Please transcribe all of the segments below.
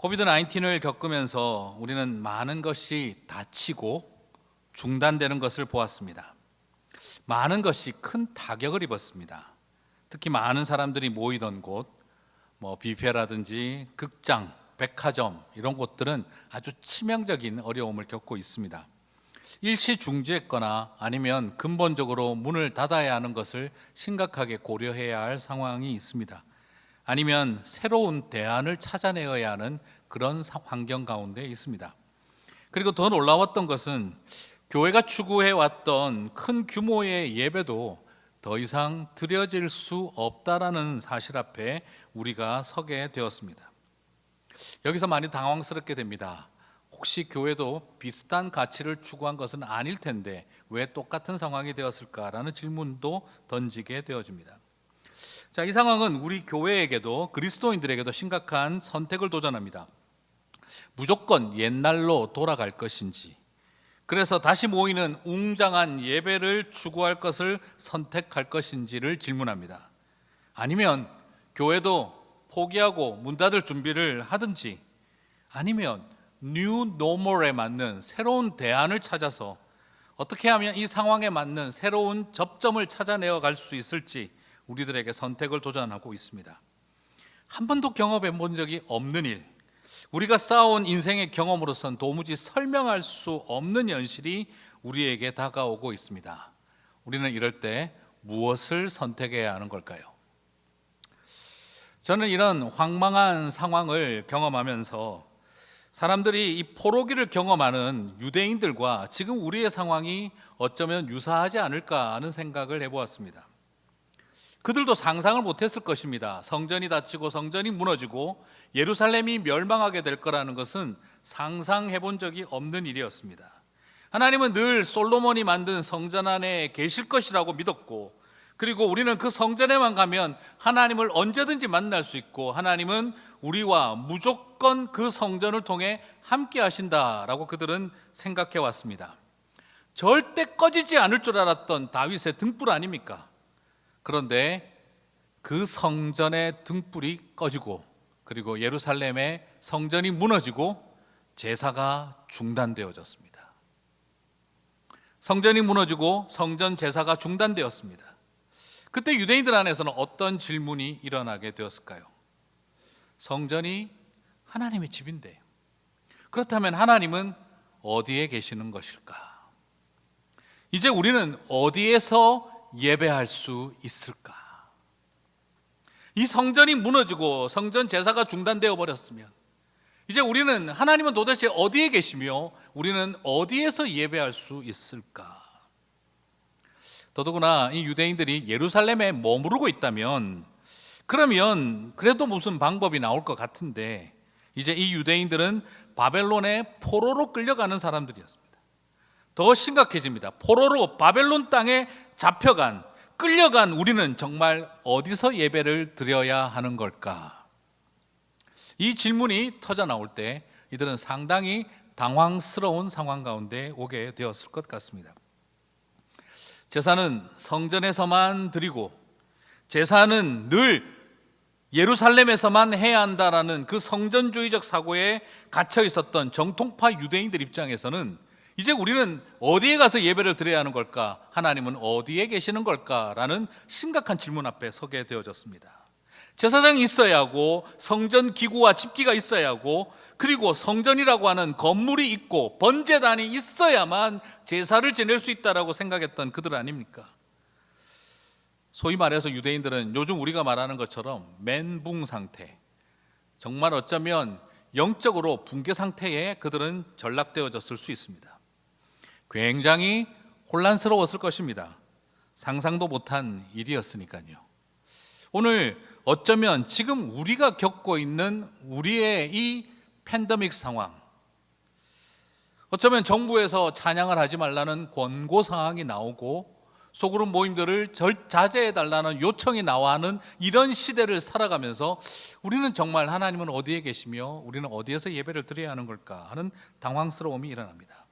코비드-19을 겪으면서 우리는 많은 것이 닫히고 중단되는 것을 보았습니다. 많은 것이 큰 타격을 입었습니다. 특히 많은 사람들이 모이던 곳, 뷔페라든지 극장, 백화점 이런 곳들은 아주 치명적인 어려움을 겪고 있습니다. 일시 중지했거나 아니면 근본적으로 문을 닫아야 하는 것을 심각하게 고려해야 할 상황이 있습니다. 아니면 새로운 대안을 찾아내어야 하는 그런 환경 가운데 있습니다. 그리고 더 놀라웠던 것은 교회가 추구해왔던 큰 규모의 예배도 더 이상 드려질 수 없다라는 사실 앞에 우리가 서게 되었습니다. 여기서 많이 당황스럽게 됩니다. 혹시 교회도 비슷한 가치를 추구한 것은 아닐 텐데 왜 똑같은 상황이 되었을까라는 질문도 던지게 되어집니다. 자, 이 상황은 우리 교회에게도 그리스도인들에게도 심각한 선택을 도전합니다. 무조건 옛날로 돌아갈 것인지, 그래서 다시 모이는 웅장한 예배를 추구할 것을 선택할 것인지를 질문합니다. 아니면 교회도 포기하고 문 닫을 준비를 하든지, 아니면 뉴 노멀에 맞는 새로운 대안을 찾아서 어떻게 하면 이 상황에 맞는 새로운 접점을 찾아내어 갈 수 있을지 우리들에게 선택을 도전하고 있습니다. 한 번도 경험해 본 적이 없는 일, 우리가 쌓아온 인생의 경험으로선 도무지 설명할 수 없는 현실이 우리에게 다가오고 있습니다. 우리는 이럴 때 무엇을 선택해야 하는 걸까요? 저는 이런 황망한 상황을 경험하면서 사람들이 이 포로기를 경험하는 유대인들과 지금 우리의 상황이 어쩌면 유사하지 않을까 하는 생각을 해보았습니다. 그들도 상상을 못했을 것입니다. 성전이 닫히고 성전이 무너지고 예루살렘이 멸망하게 될 거라는 것은 상상해 본 적이 없는 일이었습니다. 하나님은 늘 솔로몬이 만든 성전 안에 계실 것이라고 믿었고, 그리고 우리는 그 성전에만 가면 하나님을 언제든지 만날 수 있고 하나님은 우리와 무조건 그 성전을 통해 함께 하신다라고 그들은 생각해 왔습니다. 절대 꺼지지 않을 줄 알았던 다윗의 등불 아닙니까? 그런데 그 성전의 등불이 꺼지고, 그리고 예루살렘의 성전이 무너지고 제사가 중단되어졌습니다. 성전이 무너지고 성전 제사가 중단되었습니다. 그때 유대인들 안에서는 어떤 질문이 일어나게 되었을까요? 성전이 하나님의 집인데 그렇다면 하나님은 어디에 계시는 것일까? 이제 우리는 어디에서 예배할 수 있을까? 이 성전이 무너지고 성전 제사가 중단되어 버렸으면 이제 우리는 하나님은 도대체 어디에 계시며 우리는 어디에서 예배할 수 있을까? 더더구나 이 유대인들이 예루살렘에 머무르고 있다면 그러면 그래도 무슨 방법이 나올 것 같은데, 이제 이 유대인들은 바벨론의 포로로 끌려가는 사람들이었습니다. 더 심각해집니다. 포로로 바벨론 땅에 잡혀간, 끌려간 우리는 정말 어디서 예배를 드려야 하는 걸까? 이 질문이 터져 나올 때 이들은 상당히 당황스러운 상황 가운데 오게 되었을 것 같습니다. 제사는 성전에서만 드리고 제사는 늘 예루살렘에서만 해야 한다라는 그 성전주의적 사고에 갇혀 있었던 정통파 유대인들 입장에서는 이제 우리는 어디에 가서 예배를 드려야 하는 걸까? 하나님은 어디에 계시는 걸까? 라는 심각한 질문 앞에 서게 되어졌습니다. 제사장이 있어야 하고 성전 기구와 집기가 있어야 하고 그리고 성전이라고 하는 건물이 있고 번제단이 있어야만 제사를 지낼 수 있다라고 생각했던 그들 아닙니까? 소위 말해서 유대인들은 요즘 우리가 말하는 것처럼 멘붕 상태, 정말 어쩌면 영적으로 붕괴 상태에 그들은 전락되어졌을 수 있습니다. 굉장히 혼란스러웠을 것입니다. 상상도 못한 일이었으니까요. 오늘 어쩌면 지금 우리가 겪고 있는 우리의 이 팬데믹 상황, 어쩌면 정부에서 찬양을 하지 말라는 권고 사항이 나오고 소그룹 모임들을 자제해달라는 요청이 나와 하는 이런 시대를 살아가면서 우리는 정말 하나님은 어디에 계시며 우리는 어디에서 예배를 드려야 하는 걸까 하는 당황스러움이 일어납니다.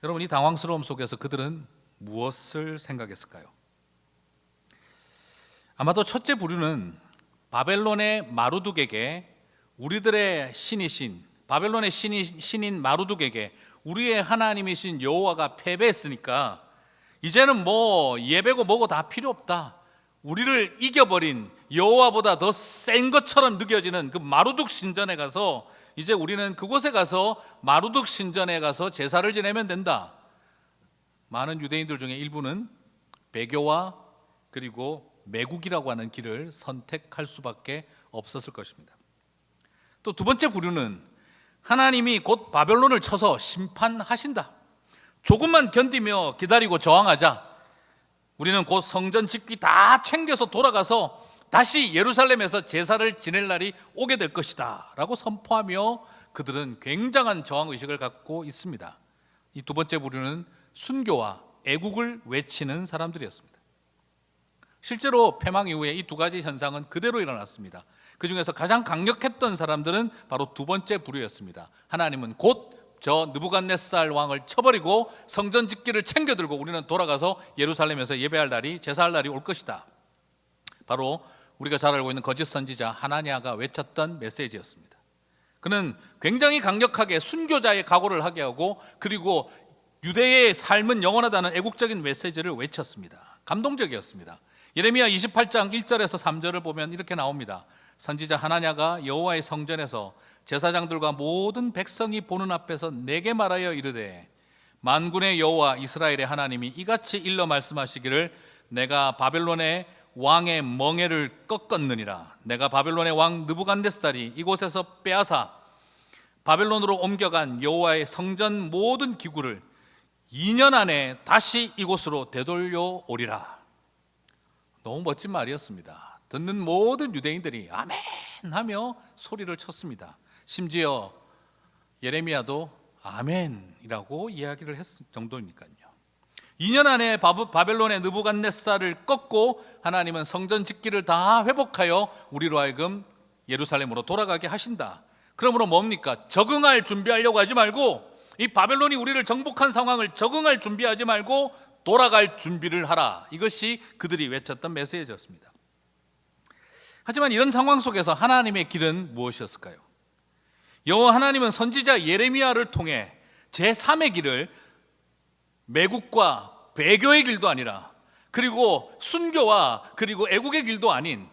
여러분, 이 당황스러움 속에서 그들은 무엇을 생각했을까요? 아마도 첫째 부류는 바벨론의 마루둑에게 우리들의 신이신 바벨론의 신인 마루둑에게 우리의 하나님이신 여호와가 패배했으니까 이제는 뭐 예배고 뭐고 다 필요 없다. 우리를 이겨버린 여호와보다 더 센 것처럼 느껴지는 그 마루둑 신전에 가서 이제 우리는 그곳에 가서 마루둑 신전에 가서 제사를 지내면 된다. 많은 유대인들 중에 일부는 배교와 그리고 매국이라고 하는 길을 선택할 수밖에 없었을 것입니다. 또 두 번째 부류는 하나님이 곧 바벨론을 쳐서 심판하신다. 조금만 견디며 기다리고 저항하자. 우리는 곧 성전 짓기 다 챙겨서 돌아가서 다시 예루살렘에서 제사를 지낼 날이 오게 될 것이다 라고 선포하며 그들은 굉장한 저항의식을 갖고 있습니다. 이 두 번째 부류는 순교와 애국을 외치는 사람들이었습니다. 실제로 패망 이후에 이 두 가지 현상은 그대로 일어났습니다. 그 중에서 가장 강력했던 사람들은 바로 두 번째 부류였습니다. 하나님은 곧 저 느부갓네살 왕을 쳐버리고 성전 짓기를 챙겨들고 우리는 돌아가서 예루살렘에서 예배할 날이, 제사할 날이 올 것이다. 바로 우리가 잘 알고 있는 거짓 선지자 하나냐가 외쳤던 메시지였습니다. 그는 굉장히 강력하게 순교자의 각오를 하게 하고 그리고 유대의 삶은 영원하다는 애국적인 메시지를 외쳤습니다. 감동적이었습니다. 예레미야 28장 1절에서 3절을 보면 이렇게 나옵니다. 선지자 하나냐가 여호와의 성전에서 제사장들과 모든 백성이 보는 앞에서 내게 말하여 이르되 만군의 여호와 이스라엘의 하나님이 이같이 일러 말씀하시기를 내가 바벨론의 왕의 멍에를 꺾었느니라. 내가 바벨론의 왕 느부갓네살이 이곳에서 빼앗아 바벨론으로 옮겨간 여호와의 성전 모든 기구를 2년 안에 다시 이곳으로 되돌려 오리라. 너무 멋진 말이었습니다. 듣는 모든 유대인들이 아멘 하며 소리를 쳤습니다. 심지어 예레미야도 아멘이라고 이야기를 했을 정도니까요. 2년 안에 바벨론의 느부갓네살을 꺾고 하나님은 성전 짓기를 다 회복하여 우리로 하여금 예루살렘으로 돌아가게 하신다. 그러므로 뭡니까? 적응할 준비하려고 하지 말고 이 바벨론이 우리를 정복한 상황을 적응할 준비하지 말고 돌아갈 준비를 하라. 이것이 그들이 외쳤던 메시지였습니다. 하지만 이런 상황 속에서 하나님의 길은 무엇이었을까요? 여호와 하나님은 선지자 예레미야를 통해 제3의 길을 매국과 배교의 길도 아니라 그리고 순교와 그리고 애국의 길도 아닌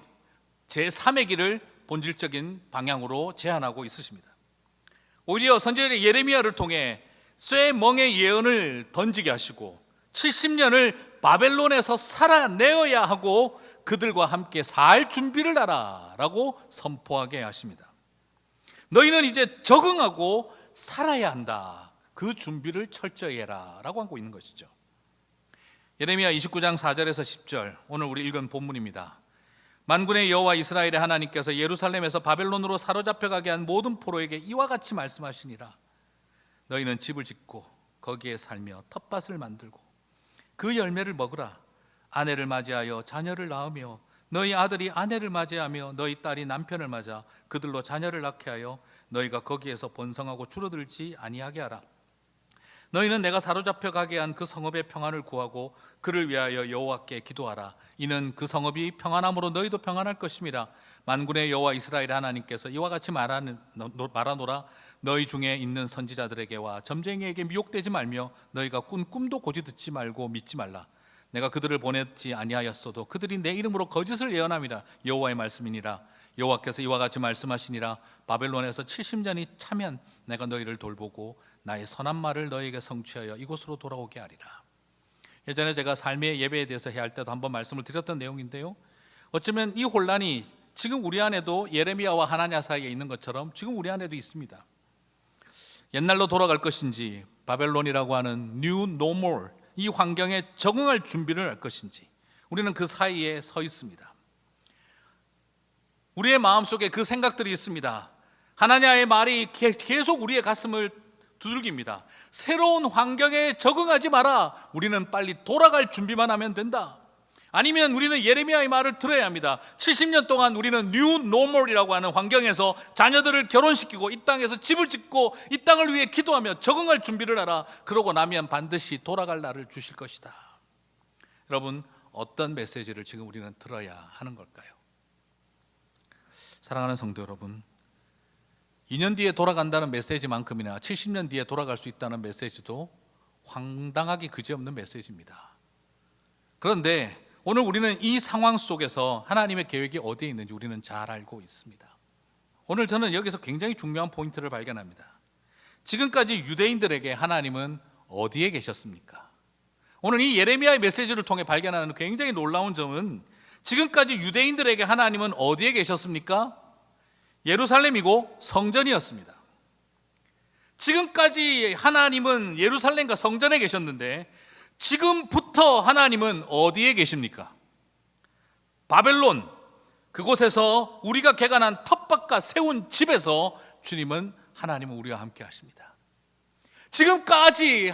제3의 길을 본질적인 방향으로 제안하고 있으십니다. 오히려 선지자 예레미야를 통해 쇠 멍의 예언을 던지게 하시고 70년을 바벨론에서 살아내어야 하고 그들과 함께 살 준비를 하라 라고 선포하게 하십니다. 너희는 이제 적응하고 살아야 한다. 그 준비를 철저히 해라 라고 하고 있는 것이죠. 예레미야 29장 4절에서 10절 오늘 우리 읽은 본문입니다. 만군의 여호와 이스라엘의 하나님께서 예루살렘에서 바벨론으로 사로잡혀가게 한 모든 포로에게 이와 같이 말씀하시니라. 너희는 집을 짓고 거기에 살며 텃밭을 만들고 그 열매를 먹으라. 아내를 맞이하여 자녀를 낳으며 너희 아들이 아내를 맞이하며 너희 딸이 남편을 맞아 그들로 자녀를 낳게 하여 너희가 거기에서 번성하고 줄어들지 아니하게 하라. 너희는 내가 사로잡혀 가게 한 그 성읍의 평안을 구하고 그를 위하여 여호와께 기도하라. 이는 그 성읍이 평안함으로 너희도 평안할 것임이라. 만군의 여호와 이스라엘 하나님께서 이와 같이 말하노라. 너희 중에 있는 선지자들에게와 점쟁이에게 미혹되지 말며 너희가 꾼 꿈도 고지 듣지 말고 믿지 말라. 내가 그들을 보냈지 아니하였어도 그들이 내 이름으로 거짓을 예언함이라. 여호와의 말씀이니라. 여호와께서 이와 같이 말씀하시니라. 바벨론에서 70년이 차면 내가 너희를 돌보고 나의 선한 말을 너희에게 성취하여 이곳으로 돌아오게 하리라. 예전에 제가 삶의 예배에 대해서 해야 할 때도 한번 말씀을 드렸던 내용인데요, 어쩌면 이 혼란이 지금 우리 안에도 예레미야와 하나냐 사이에 있는 것처럼 지금 우리 안에도 있습니다. 옛날로 돌아갈 것인지 바벨론이라고 하는 뉴 노멀 이 환경에 적응할 준비를 할 것인지 우리는 그 사이에 서 있습니다. 우리의 마음속에 그 생각들이 있습니다. 하나냐의 말이 계속 우리의 가슴을 두들깁니다. 새로운 환경에 적응하지 마라. 우리는 빨리 돌아갈 준비만 하면 된다. 아니면 우리는 예레미야의 말을 들어야 합니다. 70년 동안 우리는 뉴 노멀이라고 하는 환경에서 자녀들을 결혼시키고 이 땅에서 집을 짓고 이 땅을 위해 기도하며 적응할 준비를 하라. 그러고 나면 반드시 돌아갈 날을 주실 것이다. 여러분, 어떤 메시지를 지금 우리는 들어야 하는 걸까요? 사랑하는 성도 여러분, 2년 뒤에 돌아간다는 메시지만큼이나 70년 뒤에 돌아갈 수 있다는 메시지도 황당하기 그지없는 메시지입니다. 그런데 오늘 우리는 이 상황 속에서 하나님의 계획이 어디에 있는지 우리는 잘 알고 있습니다. 오늘 저는 여기서 굉장히 중요한 포인트를 발견합니다. 지금까지 유대인들에게 하나님은 어디에 계셨습니까? 오늘 이 예레미야의 메시지를 통해 발견하는 굉장히 놀라운 점은 지금까지 유대인들에게 하나님은 어디에 계셨습니까? 예루살렘이고 성전이었습니다. 지금까지 하나님은 예루살렘과 성전에 계셨는데 지금부터 하나님은 어디에 계십니까? 바벨론, 그곳에서 우리가 개간한 텃밭과 세운 집에서 하나님은 우리와 함께 하십니다. 지금까지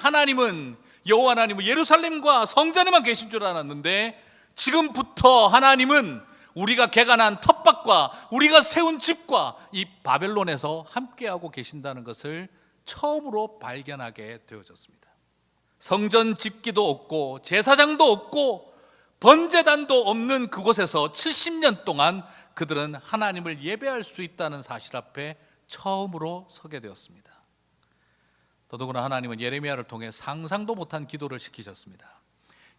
여호와 하나님은 예루살렘과 성전에만 계신 줄 알았는데 지금부터 하나님은 우리가 개간한 텃밭과 우리가 세운 집과 이 바벨론에서 함께하고 계신다는 것을 처음으로 발견하게 되어졌습니다. 성전 집기도 없고 제사장도 없고 번제단도 없는 그곳에서 70년 동안 그들은 하나님을 예배할 수 있다는 사실 앞에 처음으로 서게 되었습니다. 더더구나 하나님은 예레미야를 통해 상상도 못한 기도를 시키셨습니다.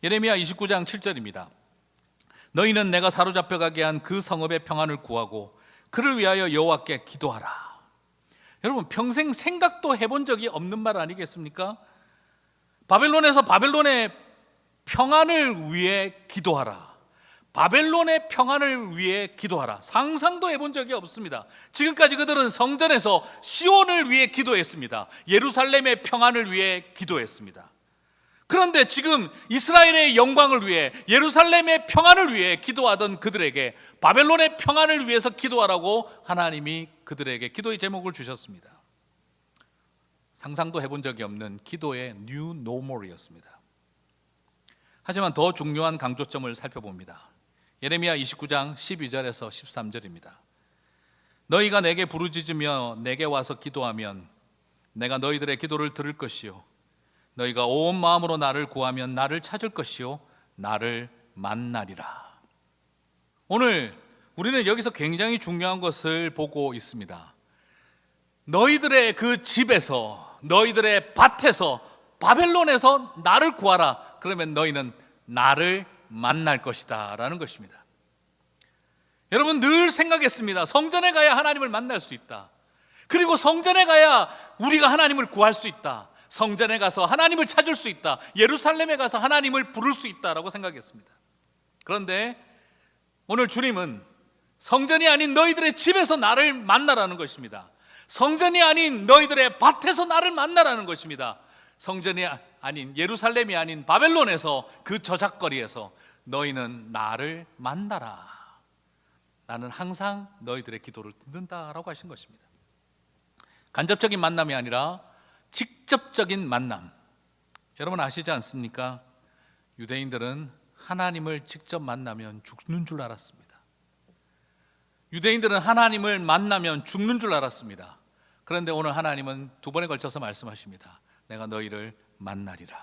예레미야 29장 7절입니다. 너희는 내가 사로잡혀가게 한 그 성읍의 평안을 구하고 그를 위하여 여호와께 기도하라. 여러분, 평생 생각도 해본 적이 없는 말 아니겠습니까? 바벨론에서 바벨론의 평안을 위해 기도하라. 바벨론의 평안을 위해 기도하라. 상상도 해본 적이 없습니다. 지금까지 그들은 성전에서 시온을 위해 기도했습니다. 예루살렘의 평안을 위해 기도했습니다. 그런데 지금 이스라엘의 영광을 위해, 예루살렘의 평안을 위해 기도하던 그들에게 바벨론의 평안을 위해서 기도하라고 하나님이 그들에게 기도의 제목을 주셨습니다. 상상도 해본 적이 없는 기도의 New Normal이었습니다. 하지만 더 중요한 강조점을 살펴봅니다. 예레미야 29장 12절에서 13절입니다. 너희가 내게 부르짖으며 내게 와서 기도하면 내가 너희들의 기도를 들을 것이요 너희가 온 마음으로 나를 구하면 나를 찾을 것이요 나를 만나리라. 오늘 우리는 여기서 굉장히 중요한 것을 보고 있습니다. 너희들의 그 집에서, 너희들의 밭에서, 바벨론에서 나를 구하라. 그러면 너희는 나를 만날 것이다 라는 것입니다. 여러분, 늘 생각했습니다. 성전에 가야 하나님을 만날 수 있다. 그리고 성전에 가야 우리가 하나님을 구할 수 있다. 성전에 가서 하나님을 찾을 수 있다. 예루살렘에 가서 하나님을 부를 수 있다라고 생각했습니다. 그런데 오늘 주님은 성전이 아닌 너희들의 집에서 나를 만나라는 것입니다. 성전이 아닌 너희들의 밭에서 나를 만나라는 것입니다. 성전이 아닌, 예루살렘이 아닌 바벨론에서, 그 저작거리에서 너희는 나를 만나라. 나는 항상 너희들의 기도를 듣는다라고 하신 것입니다. 간접적인 만남이 아니라 직접적인 만남. 여러분 아시지 않습니까? 유대인들은 하나님을 직접 만나면 죽는 줄 알았습니다. 유대인들은 하나님을 만나면 죽는 줄 알았습니다. 그런데 오늘 하나님은 두 번에 걸쳐서 말씀하십니다. 내가 너희를 만나리라.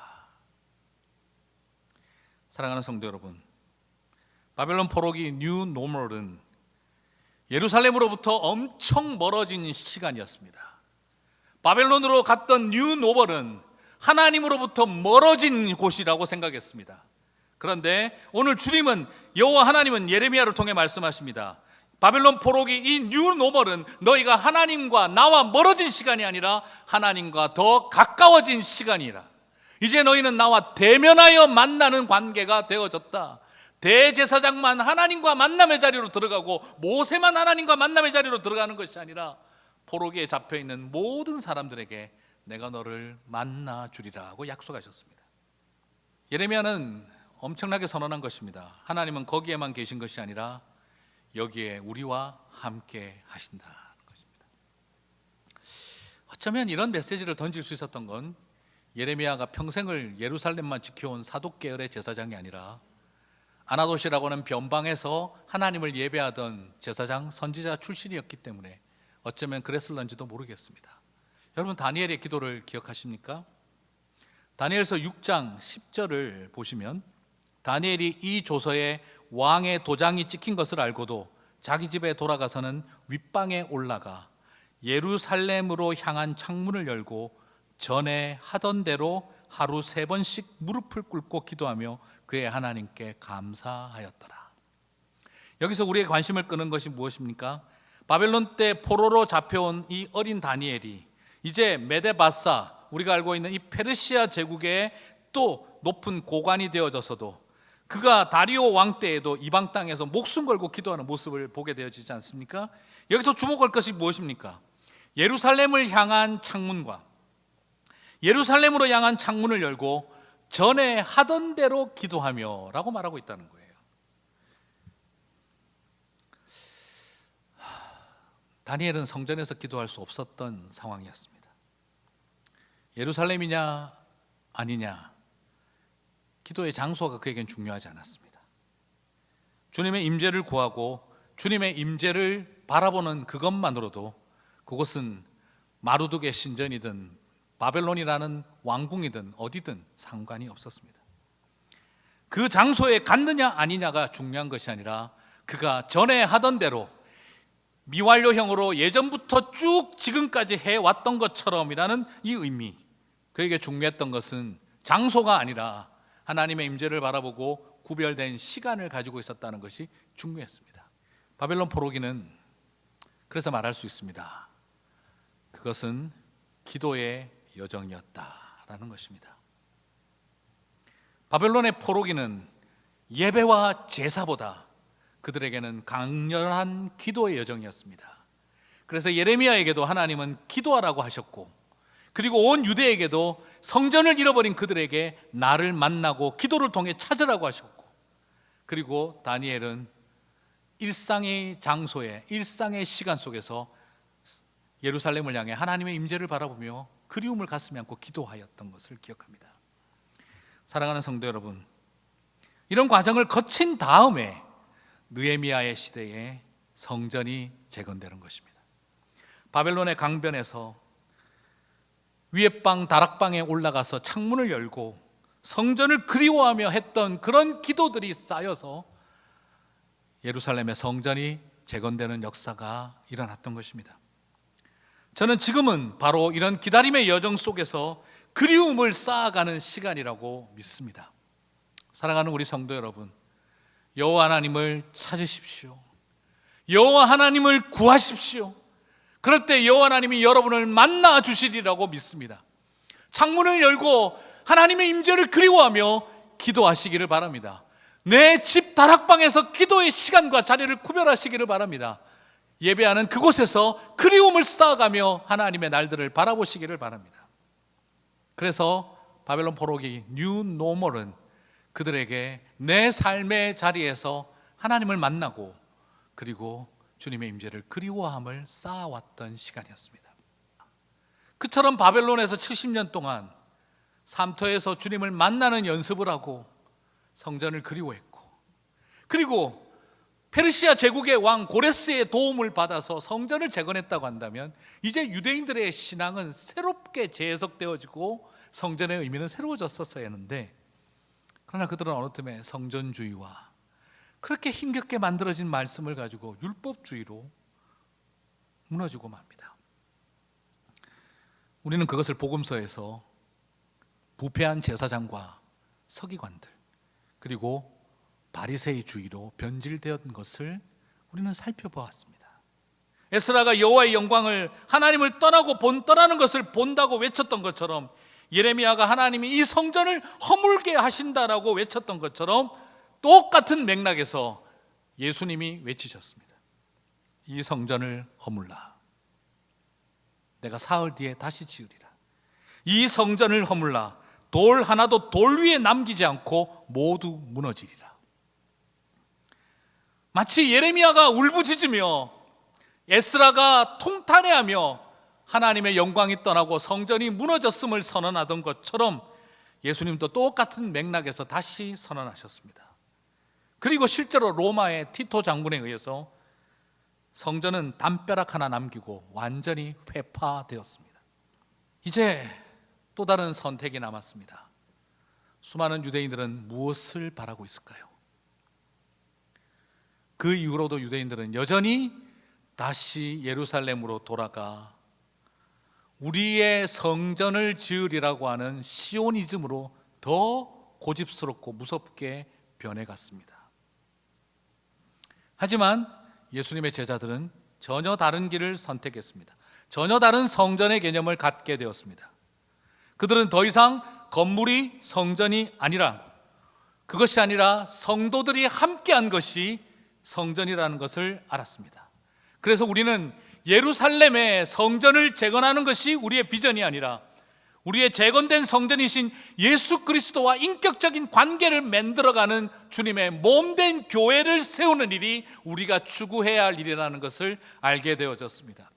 사랑하는 성도 여러분, 바벨론 포로기 뉴 노멀은 예루살렘으로부터 엄청 멀어진 시간이었습니다. 바벨론으로 갔던 뉴 노멀은 하나님으로부터 멀어진 곳이라고 생각했습니다. 그런데 오늘 주님은, 여호와 하나님은 예레미야를 통해 말씀하십니다. 바벨론 포로기 이 뉴 노멀은 너희가 하나님과 나와 멀어진 시간이 아니라 하나님과 더 가까워진 시간이라. 이제 너희는 나와 대면하여 만나는 관계가 되어졌다. 대제사장만 하나님과 만남의 자리로 들어가고 모세만 하나님과 만남의 자리로 들어가는 것이 아니라 포로기에 잡혀있는 모든 사람들에게 내가 너를 만나 주리라 하고 약속하셨습니다. 예레미야는 엄청나게 선언한 것입니다. 하나님은 거기에만 계신 것이 아니라 여기에 우리와 함께 하신다는 것입니다. 어쩌면 이런 메시지를 던질 수 있었던 건 예레미야가 평생을 예루살렘만 지켜온 사독 계열의 제사장이 아니라 아나도시라고 하는 변방에서 하나님을 예배하던 제사장, 선지자 출신이었기 때문에 어쩌면 그랬을런지도 모르겠습니다. 여러분, 다니엘의 기도를 기억하십니까? 다니엘서 6장 10절을 보시면 다니엘이 이 조서에 왕의 도장이 찍힌 것을 알고도 자기 집에 돌아가서는 윗방에 올라가 예루살렘으로 향한 창문을 열고 전에 하던 대로 하루 3번씩 무릎을 꿇고 기도하며 그의 하나님께 감사하였더라. 여기서 우리의 관심을 끄는 것이 무엇입니까? 바벨론 때 포로로 잡혀온 이 어린 다니엘이 이제 메데바사, 우리가 알고 있는 이 페르시아 제국의 또 높은 고관이 되어져서도 그가 다리오 왕 때에도 이방 땅에서 목숨 걸고 기도하는 모습을 보게 되어지지 않습니까? 여기서 주목할 것이 무엇입니까? 예루살렘을 향한 창문과 예루살렘으로 향한 창문을 열고 전에 하던 대로 기도하며 라고 말하고 있다는 거예요. 다니엘은 성전에서 기도할 수 없었던 상황이었습니다. 예루살렘이냐 아니냐, 기도의 장소가 그에겐 중요하지 않았습니다. 주님의 임재를 구하고 주님의 임재를 바라보는 그것만으로도 그곳은 마루두게 신전이든 바벨론이라는 왕궁이든 어디든 상관이 없었습니다. 그 장소에 갔느냐 아니냐가 중요한 것이 아니라 그가 전에 하던 대로 미완료형으로 예전부터 쭉 지금까지 해왔던 것처럼이라는 이 의미, 그에게 중요했던 것은 장소가 아니라 하나님의 임재를 바라보고 구별된 시간을 가지고 있었다는 것이 중요했습니다. 바벨론 포로기는 그래서 말할 수 있습니다. 그것은 기도의 여정이었다라는 것입니다. 바벨론의 포로기는 예배와 제사보다 그들에게는 강렬한 기도의 여정이었습니다. 그래서 예레미야에게도 하나님은 기도하라고 하셨고, 그리고 온 유대에게도 성전을 잃어버린 그들에게 나를 만나고 기도를 통해 찾으라고 하셨고, 그리고 다니엘은 일상의 장소에 일상의 시간 속에서 예루살렘을 향해 하나님의 임재를 바라보며 그리움을 가슴에 안고 기도하였던 것을 기억합니다. 사랑하는 성도 여러분, 이런 과정을 거친 다음에 느헤미야의 시대에 성전이 재건되는 것입니다. 바벨론의 강변에서 위에 방 다락방에 올라가서 창문을 열고 성전을 그리워하며 했던 그런 기도들이 쌓여서 예루살렘의 성전이 재건되는 역사가 일어났던 것입니다. 저는 지금은 바로 이런 기다림의 여정 속에서 그리움을 쌓아가는 시간이라고 믿습니다. 사랑하는 우리 성도 여러분, 여호와 하나님을 찾으십시오. 여호와 하나님을 구하십시오. 그럴 때 여호와 하나님이 여러분을 만나 주시리라고 믿습니다. 창문을 열고 하나님의 임재를 그리워하며 기도하시기를 바랍니다. 내 집 다락방에서 기도의 시간과 자리를 구별하시기를 바랍니다. 예배하는 그곳에서 그리움을 쌓아가며 하나님의 날들을 바라보시기를 바랍니다. 그래서 바벨론 포로기 뉴 노멀은 그들에게 내 삶의 자리에서 하나님을 만나고 그리고 주님의 임재를 그리워함을 쌓아왔던 시간이었습니다. 그처럼 바벨론에서 70년 동안 삶터에서 주님을 만나는 연습을 하고 성전을 그리워했고, 그리고 페르시아 제국의 왕 고레스의 도움을 받아서 성전을 재건했다고 한다면 이제 유대인들의 신앙은 새롭게 재해석되어지고 성전의 의미는 새로워졌었어야 했는데, 그러나 그들은 어느 틈에 성전주의와 그렇게 힘겹게 만들어진 말씀을 가지고 율법주의로 무너지고 맙니다. 우리는 그것을 복음서에서 부패한 제사장과 서기관들 그리고 바리새이주의로 변질되었던 것을 우리는 살펴보았습니다. 에스라가 여호와의 영광을 하나님을 떠나는 것을 본다고 외쳤던 것처럼, 예레미야가 하나님이 이 성전을 허물게 하신다라고 외쳤던 것처럼 똑같은 맥락에서 예수님이 외치셨습니다. 이 성전을 허물라. 내가 사흘 뒤에 다시 지으리라. 이 성전을 허물라. 돌 하나도 돌 위에 남기지 않고 모두 무너지리라. 마치 예레미야가 울부짖으며 에스라가 통탄해하며 하나님의 영광이 떠나고 성전이 무너졌음을 선언하던 것처럼 예수님도 똑같은 맥락에서 다시 선언하셨습니다. 그리고 실제로 로마의 티토 장군에 의해서 성전은 담벼락 하나 남기고 완전히 회파되었습니다. 이제 또 다른 선택이 남았습니다. 수많은 유대인들은 무엇을 바라고 있을까요? 그 이후로도 유대인들은 여전히 다시 예루살렘으로 돌아가 우리의 성전을 지으리라고 하는 시오니즘으로 더 고집스럽고 무섭게 변해갔습니다. 하지만 예수님의 제자들은 전혀 다른 길을 선택했습니다. 전혀 다른 성전의 개념을 갖게 되었습니다. 그들은 더 이상 건물이 성전이 아니라, 그것이 아니라 성도들이 함께한 것이 성전이라는 것을 알았습니다. 그래서 우리는 예루살렘의 성전을 재건하는 것이 우리의 비전이 아니라 우리의 재건된 성전이신 예수 그리스도와 인격적인 관계를 만들어가는 주님의 몸된 교회를 세우는 일이 우리가 추구해야 할 일이라는 것을 알게 되어졌습니다.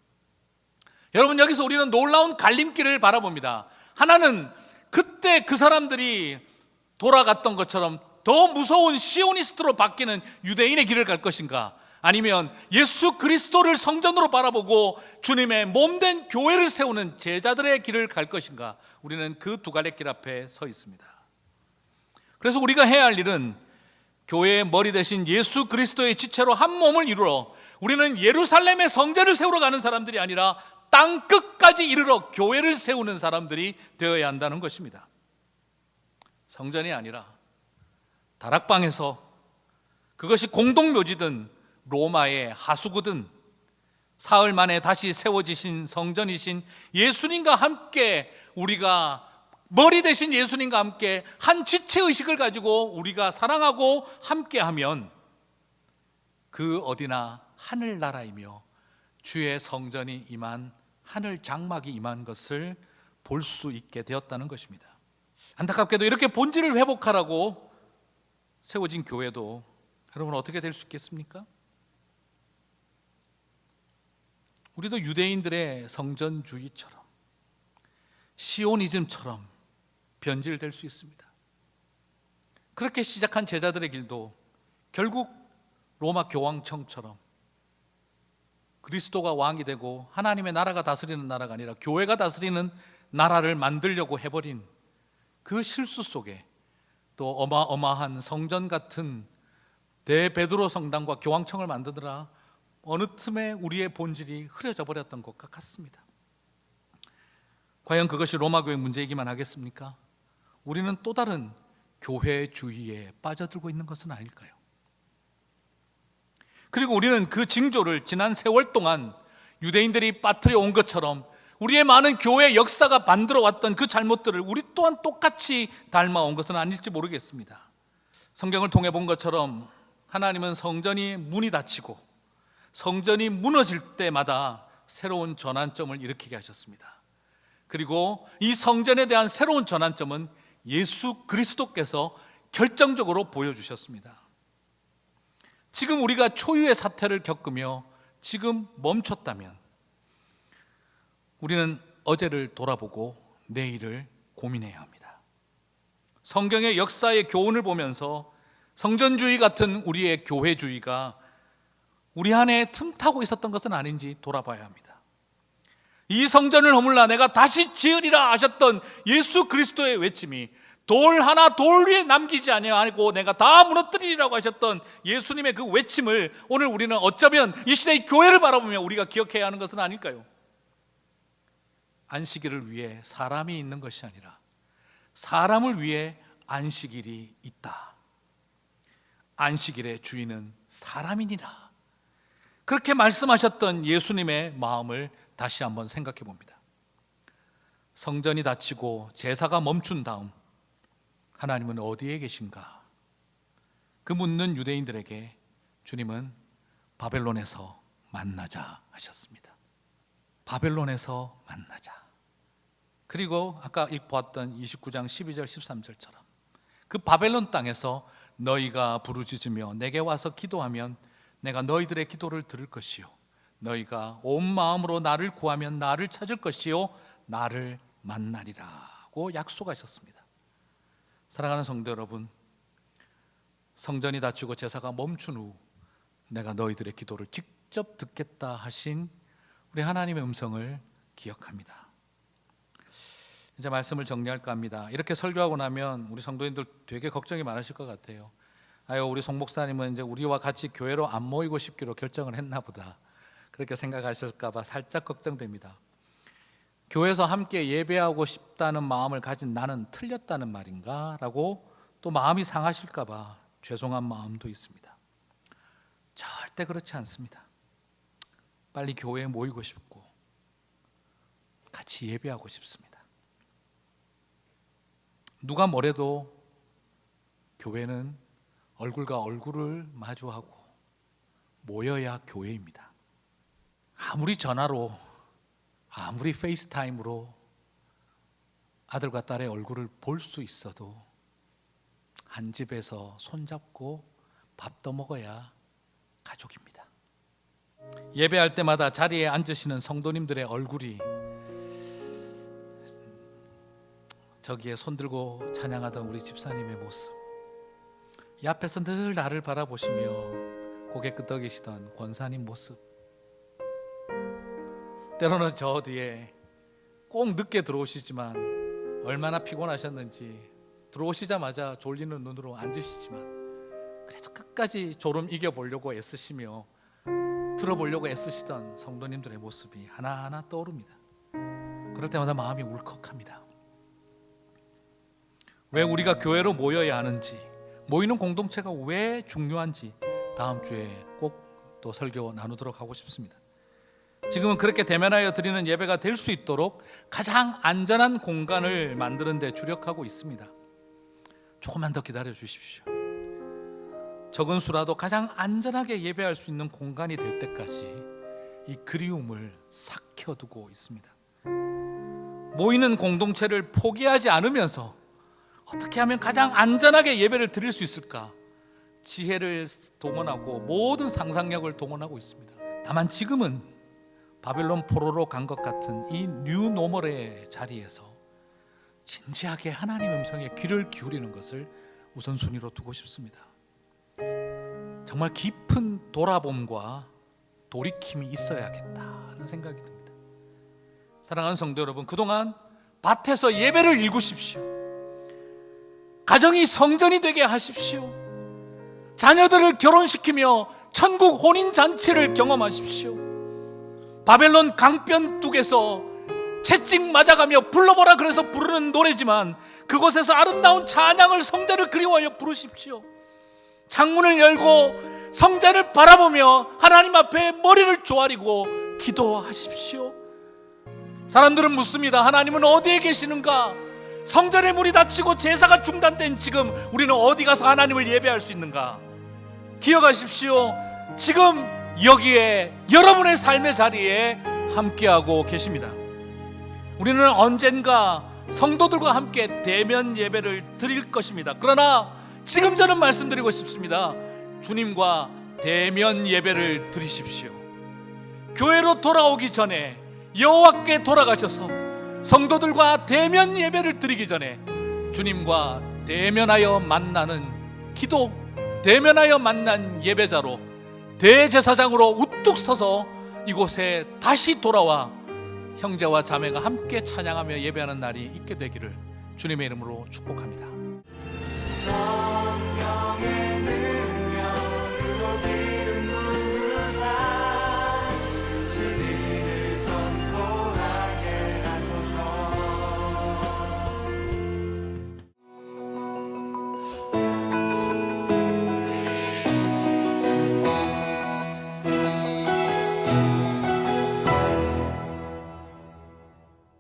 여러분, 여기서 우리는 놀라운 갈림길을 바라봅니다. 하나는 그때 그 사람들이 돌아갔던 것처럼 더 무서운 시오니스트로 바뀌는 유대인의 길을 갈 것인가, 아니면 예수 그리스도를 성전으로 바라보고 주님의 몸된 교회를 세우는 제자들의 길을 갈 것인가, 우리는 그 두 갈래길 앞에 서 있습니다. 그래서 우리가 해야 할 일은 교회의 머리 대신 예수 그리스도의 지체로 한 몸을 이루어 우리는 예루살렘의 성전을 세우러 가는 사람들이 아니라 땅 끝까지 이르러 교회를 세우는 사람들이 되어야 한다는 것입니다. 성전이 아니라 다락방에서, 그것이 공동묘지든 로마의 하수구든 사흘 만에 다시 세워지신 성전이신 예수님과 함께, 우리가 머리 대신 예수님과 함께 한 지체의식을 가지고 우리가 사랑하고 함께하면 그 어디나 하늘나라이며 주의 성전이 임한 하늘 장막이 임한 것을 볼 수 있게 되었다는 것입니다. 안타깝게도 이렇게 본질을 회복하라고 세워진 교회도 여러분 어떻게 될 수 있겠습니까? 우리도 유대인들의 성전주의처럼, 시오니즘처럼 변질될 수 있습니다. 그렇게 시작한 제자들의 길도 결국 로마 교황청처럼 그리스도가 왕이 되고 하나님의 나라가 다스리는 나라가 아니라 교회가 다스리는 나라를 만들려고 해버린 그 실수 속에 또 어마어마한 성전 같은 대베드로 성당과 교황청을 만드느라 어느 틈에 우리의 본질이 흐려져 버렸던 것 같습니다. 과연 그것이 로마 교회 문제이기만 하겠습니까? 우리는 또 다른 교회주의에 빠져들고 있는 것은 아닐까요? 그리고 우리는 그 징조를 지난 세월 동안 유대인들이 빠뜨려 온 것처럼 우리의 많은 교회 역사가 만들어 왔던 그 잘못들을 우리 또한 똑같이 닮아온 것은 아닐지 모르겠습니다. 성경을 통해 본 것처럼 하나님은 성전이 문이 닫히고 성전이 무너질 때마다 새로운 전환점을 일으키게 하셨습니다. 그리고 이 성전에 대한 새로운 전환점은 예수 그리스도께서 결정적으로 보여주셨습니다. 지금 우리가 초유의 사태를 겪으며 지금 멈췄다면 우리는 어제를 돌아보고 내일을 고민해야 합니다. 성경의 역사의 교훈을 보면서 성전주의 같은 우리의 교회주의가 우리 안에 틈타고 있었던 것은 아닌지 돌아봐야 합니다. 이 성전을 허물라 내가 다시 지으리라 하셨던 예수 그리스도의 외침이 돌 하나 돌 위에 남기지 아니하고 내가 다 무너뜨리리라고 하셨던 예수님의 그 외침을 오늘 우리는 어쩌면 이 시대의 교회를 바라보며 우리가 기억해야 하는 것은 아닐까요? 안식일을 위해 사람이 있는 것이 아니라 사람을 위해 안식일이 있다. 안식일의 주인은 사람이니라. 그렇게 말씀하셨던 예수님의 마음을 다시 한번 생각해 봅니다. 성전이 닫히고 제사가 멈춘 다음 하나님은 어디에 계신가? 그 묻는 유대인들에게 주님은 바벨론에서 만나자 하셨습니다. 바벨론에서 만나자. 그리고 아까 읽보았던 29장 12절 13절처럼 그 바벨론 땅에서 너희가 부르짖으며 내게 와서 기도하면 내가 너희들의 기도를 들을 것이요 너희가 온 마음으로 나를 구하면 나를 찾을 것이요 나를 만나리라고 약속하셨습니다. 사랑하는 성도 여러분, 성전이 닫히고 제사가 멈춘 후 내가 너희들의 기도를 직접 듣겠다 하신 우리 하나님의 음성을 기억합니다. 이제 말씀을 정리할까 합니다. 이렇게 설교하고 나면 우리 성도님들 되게 걱정이 많으실 것 같아요. 아유, 우리 송 목사님은 이제 우리와 같이 교회로 안 모이고 싶기로 결정을 했나 보다, 그렇게 생각하실까 봐 살짝 걱정됩니다. 교회에서 함께 예배하고 싶다는 마음을 가진 나는 틀렸다는 말인가? 라고 또 마음이 상하실까 봐 죄송한 마음도 있습니다. 절대 그렇지 않습니다. 빨리 교회에 모이고 싶고 같이 예배하고 싶습니다. 누가 뭐래도 교회는 얼굴과 얼굴을 마주하고 모여야 교회입니다. 아무리 전화로, 아무리 페이스타임으로 아들과 딸의 얼굴을 볼 수 있어도 한 집에서 손잡고 밥도 먹어야 가족입니다. 예배할 때마다 자리에 앉으시는 성도님들의 얼굴이 저기에 손들고 찬양하던 우리 집사님의 모습, 이 앞에서 늘 나를 바라보시며 고개 끄덕이시던 권사님 모습, 때로는 저 뒤에 꼭 늦게 들어오시지만 얼마나 피곤하셨는지 들어오시자마자 졸리는 눈으로 앉으시지만 그래도 끝까지 졸음 이겨보려고 애쓰시며 들어보려고 애쓰시던 성도님들의 모습이 하나하나 떠오릅니다. 그럴 때마다 마음이 울컥합니다. 왜 우리가 교회로 모여야 하는지, 모이는 공동체가 왜 중요한지 다음 주에 꼭 또 설교 나누도록 하고 싶습니다. 지금은 그렇게 대면하여 드리는 예배가 될 수 있도록 가장 안전한 공간을 만드는 데 주력하고 있습니다. 조금만 더 기다려 주십시오. 적은 수라도 가장 안전하게 예배할 수 있는 공간이 될 때까지 이 그리움을 삭혀두고 있습니다. 모이는 공동체를 포기하지 않으면서 어떻게 하면 가장 안전하게 예배를 드릴 수 있을까? 지혜를 동원하고 모든 상상력을 동원하고 있습니다. 다만 지금은 바벨론 포로로 간 것 같은 이 뉴노멀의 자리에서 진지하게 하나님 음성에 귀를 기울이는 것을 우선순위로 두고 싶습니다. 정말 깊은 돌아봄과 돌이킴이 있어야겠다 하는 생각이 듭니다. 사랑하는 성도 여러분, 그동안 밭에서 예배를 일구십시오. 가정이 성전이 되게 하십시오. 자녀들을 결혼시키며 천국 혼인잔치를 경험하십시오. 바벨론 강변둑에서 채찍 맞아가며 불러보라 그래서 부르는 노래지만 그곳에서 아름다운 찬양을, 성전을 그리워하여 부르십시오. 창문을 열고 성전을 바라보며 하나님 앞에 머리를 조아리고 기도하십시오. 사람들은 묻습니다. 하나님은 어디에 계시는가? 성전의 문이 닫히고 제사가 중단된 지금 우리는 어디 가서 하나님을 예배할 수 있는가? 기억하십시오. 지금 여기에 여러분의 삶의 자리에 함께하고 계십니다. 우리는 언젠가 성도들과 함께 대면 예배를 드릴 것입니다. 그러나 지금 저는 말씀드리고 싶습니다. 주님과 대면 예배를 드리십시오. 교회로 돌아오기 전에 여호와께 돌아가셔서 성도들과 대면 예배를 드리기 전에 주님과 대면하여 만나는 기도, 대면하여 만난 예배자로 대제사장으로 우뚝 서서 이곳에 다시 돌아와 형제와 자매가 함께 찬양하며 예배하는 날이 있게 되기를 주님의 이름으로 축복합니다.